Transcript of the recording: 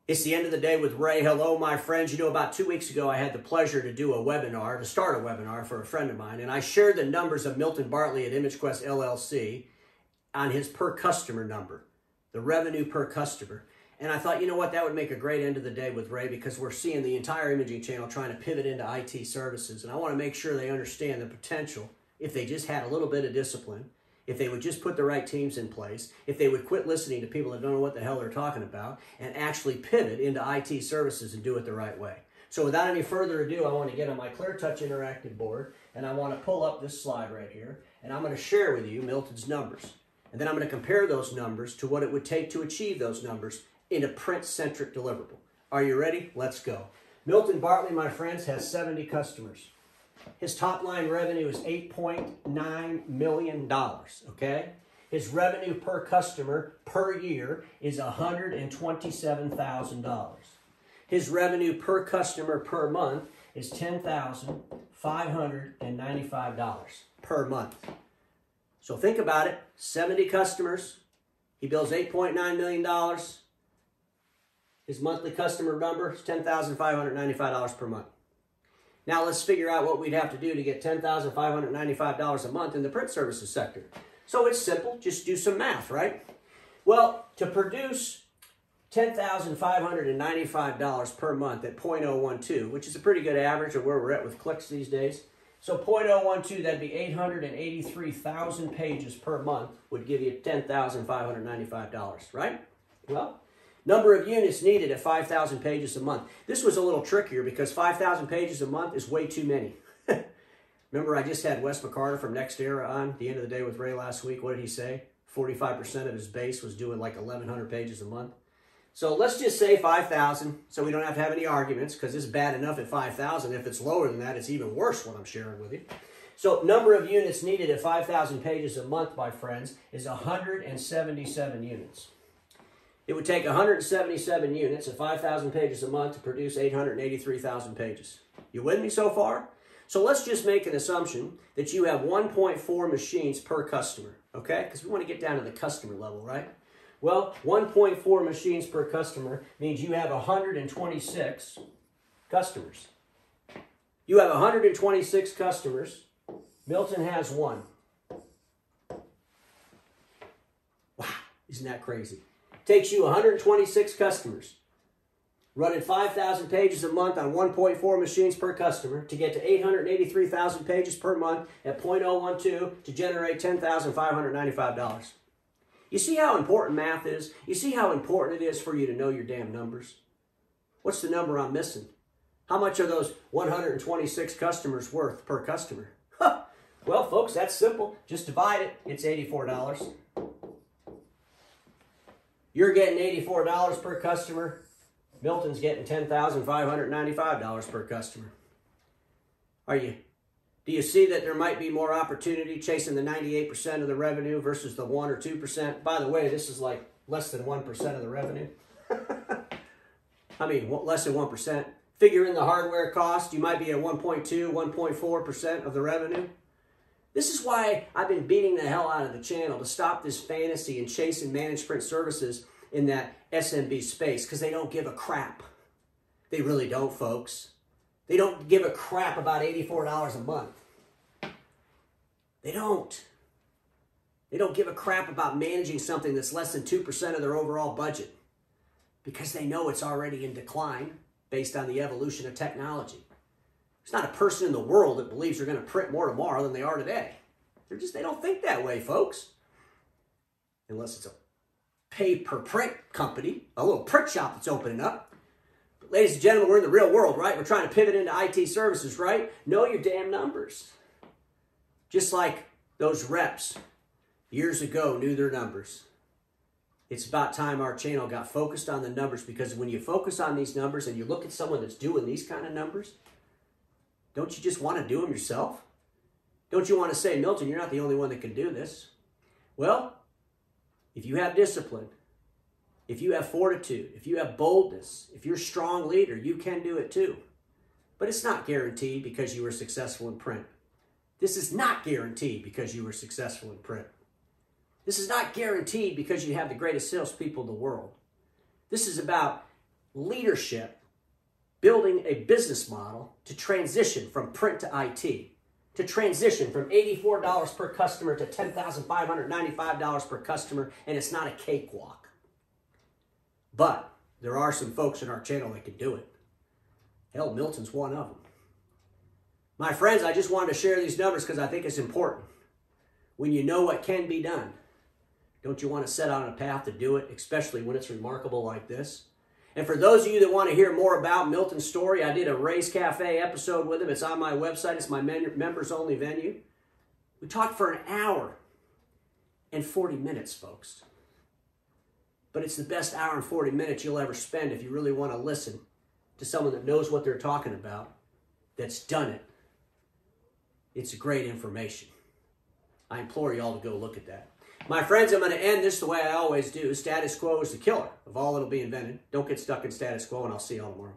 It's the end of the day with Ray. Hello, my friends. You know, about 2 weeks ago, I had the pleasure to start a webinar for a friend of mine, and I shared the numbers of Milton Bartley at ImageQuest LLC on his per customer number, the revenue per customer. And I thought, you know what, that would make a great end of the day with Ray, because we're seeing the entire imaging channel trying to pivot into IT services, and I want to make sure they understand the potential if they just had a little bit of discipline, if they would just put the right teams in place, if they would quit listening to people that don't know what the hell they're talking about, and actually pivot into IT services and do it the right way. So without any further ado, I want to get on my ClearTouch interactive board, and I want to pull up this slide right here, and I'm going to share with you Milton's numbers. And then I'm going to compare those numbers to what it would take to achieve those numbers in a print-centric deliverable. Are you ready? Let's go. Milton Bartley, my friends, has 70 customers. His top line revenue is $8.9 million, okay? His revenue per customer per year is $127,000. His revenue per customer per month is $10,595 per month. So think about it, 70 customers, he bills $8.9 million. His monthly customer number is $10,595 per month. Now let's figure out what we'd have to do to get $10,595 a month in the print services sector. So it's simple, just do some math, right? Well, to produce $10,595 per month at 0.012, which is a pretty good average of where we're at with clicks these days. So 0.012, that'd be 883,000 pages per month would give you $10,595, right? Well, number of units needed at 5,000 pages a month. This was a little trickier because 5,000 pages a month is way too many. Remember, I just had Wes McCarter from NextEra on the end of the day with Ray last week. What did he say? 45% of his base was doing like 1,100 pages a month. So let's just say 5,000 so we don't have to have any arguments, because it's bad enough at 5,000. If it's lower than that, it's even worse what I'm sharing with you. So number of units needed at 5,000 pages a month, my friends, is 177 units. It would take 177 units at 5,000 pages a month to produce 883,000 pages. You with me so far? So let's just make an assumption that you have 1.4 machines per customer, okay? Because we want to get down to the customer level, right? Well, 1.4 machines per customer means you have 126 customers. You have 126 customers. Milton has one. Wow, isn't that crazy? Takes you 126 customers, running 5,000 pages a month on 1.4 machines per customer to get to 883,000 pages per month at 0.012 to generate $10,595. You see how important math is? You see how important it is for you to know your damn numbers? What's the number I'm missing? How much are those 126 customers worth per customer? Huh. Well, folks, that's simple. Just divide it. It's $84. You're getting $84 per customer. Milton's getting $10,595 per customer. Do you see that there might be more opportunity chasing the 98% of the revenue versus the 1 or 2%? By the way, this is like less than 1% of the revenue. I mean, less than 1%. Figure in the hardware cost, you might be at 1.2, 1.4% of the revenue. This is why I've been beating the hell out of the channel to stop this fantasy and chasing managed print services in that SMB space, because they don't give a crap. They really don't, folks. They don't give a crap about $84 a month. They don't. They don't give a crap about managing something that's less than 2% of their overall budget, because they know it's already in decline based on the evolution of technology. There's not a person in the world that believes they're going to print more tomorrow than they are today. They don't think that way, folks. Unless it's a pay-per-print company, a little print shop that's opening up. But ladies and gentlemen, we're in the real world, right? We're trying to pivot into IT services, right? Know your damn numbers. Just like those reps years ago knew their numbers. It's about time our channel got focused on the numbers, because when you focus on these numbers and you look at someone that's doing these kind of numbers, don't you just want to do them yourself? Don't you want to say, Milton, you're not the only one that can do this? Well, if you have discipline, if you have fortitude, if you have boldness, if you're a strong leader, you can do it too. But it's not guaranteed because you were successful in print. This is not guaranteed because you were successful in print. This is not guaranteed because you have the greatest salespeople in the world. This is about leadership building a business model to transition from print to IT, to transition from $84 per customer to $10,595 per customer, and it's not a cakewalk. But there are some folks in our channel that can do it. Hell, Milton's one of them. My friends, I just wanted to share these numbers because I think it's important. When you know what can be done, don't you want to set on a path to do it, especially when it's remarkable like this? And for those of you that want to hear more about Milton's story, I did a Ray's Cafe episode with him. It's on my website. It's my members-only venue. We talked for an hour and 40 minutes, folks. But it's the best hour and 40 minutes you'll ever spend if you really want to listen to someone that knows what they're talking about, that's done it. It's great information. I implore you all to go look at that. My friends, I'm going to end this the way I always do. Status quo is the killer of all that'll be invented. Don't get stuck in status quo, and I'll see you all tomorrow.